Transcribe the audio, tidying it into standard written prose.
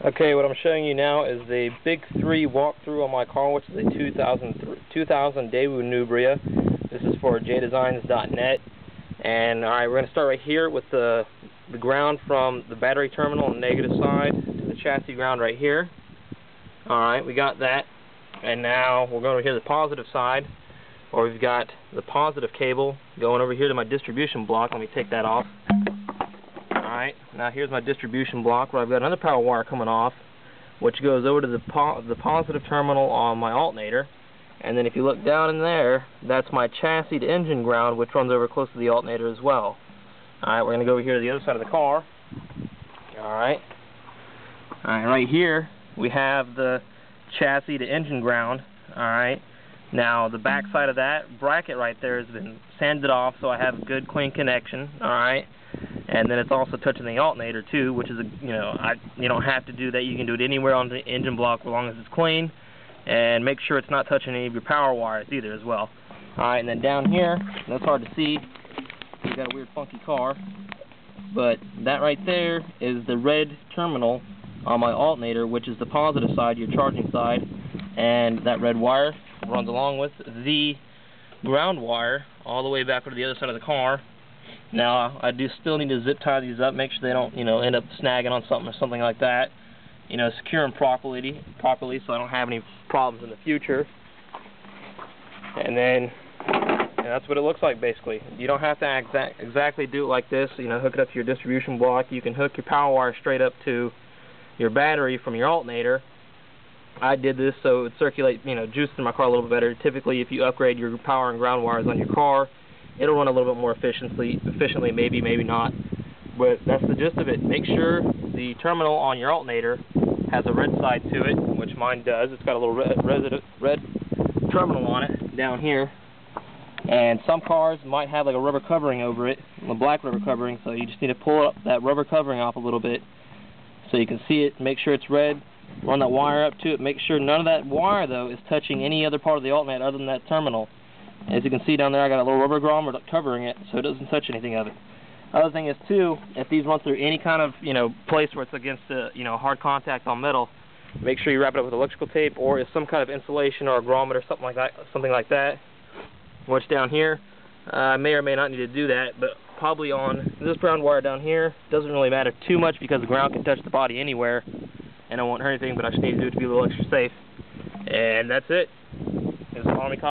Okay, what I'm showing you now is the Big 3 walkthrough on my car, which is a 2000 Daewoo Nubria. This is for jdesigns.net. And alright, we're going to start right here with the ground from the battery terminal on the negative side to the chassis ground right here. Alright, we got that. And now we're going over here to the positive side, or we've got the positive cable going over here to my distribution block. Let me take that off. Alright, now here's my distribution block where I've got another power wire coming off, which goes over to the positive terminal on my alternator. And then if you look down in there, that's my chassis to engine ground, which runs over close to the alternator as well. Alright, we're going to go over here to the other side of the car. Alright, right here we have the chassis to engine ground. Alright, now the back side of that bracket right there has been sanded off, so I have a good clean connection. Alright, and then it's also touching the alternator too, which is you don't have to do that. You can do it anywhere on the engine block as long as it's clean, and make sure it's not touching any of your power wires either as well. Alright, and then down here, that's hard to see, you've got a weird funky car, but that right there is the red terminal on my alternator, which is the positive side, your charging side, and that red wire runs along with the ground wire all the way back to the other side of the car. Now, I do still need to zip tie these up, make sure they don't, end up snagging on something or something like that. Secure them properly so I don't have any problems in the future. And then, that's what it looks like basically. You don't have to exactly do it like this, hook it up to your distribution block. You can hook your power wire straight up to your battery from your alternator. I did this so it would circulate, juice in my car a little bit better. Typically, if you upgrade your power and ground wires on your car, it'll run a little bit more efficiently, maybe not. But that's the gist of it. Make sure the terminal on your alternator has a red side to it, which mine does. It's got a little red terminal on it down here. And some cars might have like a rubber covering over it, a black rubber covering, so you just need to pull that rubber covering off a little bit so you can see it. Make sure it's red. Run that wire up to it. Make sure none of that wire, though, is touching any other part of the alternator other than that terminal. As you can see down there, I got a little rubber grommet covering it, so it doesn't touch anything of it. Other thing is, too, if these run through any kind of, place where it's against, hard contact on metal, make sure you wrap it up with electrical tape or some kind of insulation or a grommet or something like that. Which down here, I may or may not need to do that, but probably on this ground wire down here, doesn't really matter too much because the ground can touch the body anywhere, and it won't hurt anything, but I just need to do it to be a little extra safe. And that's it. This is Army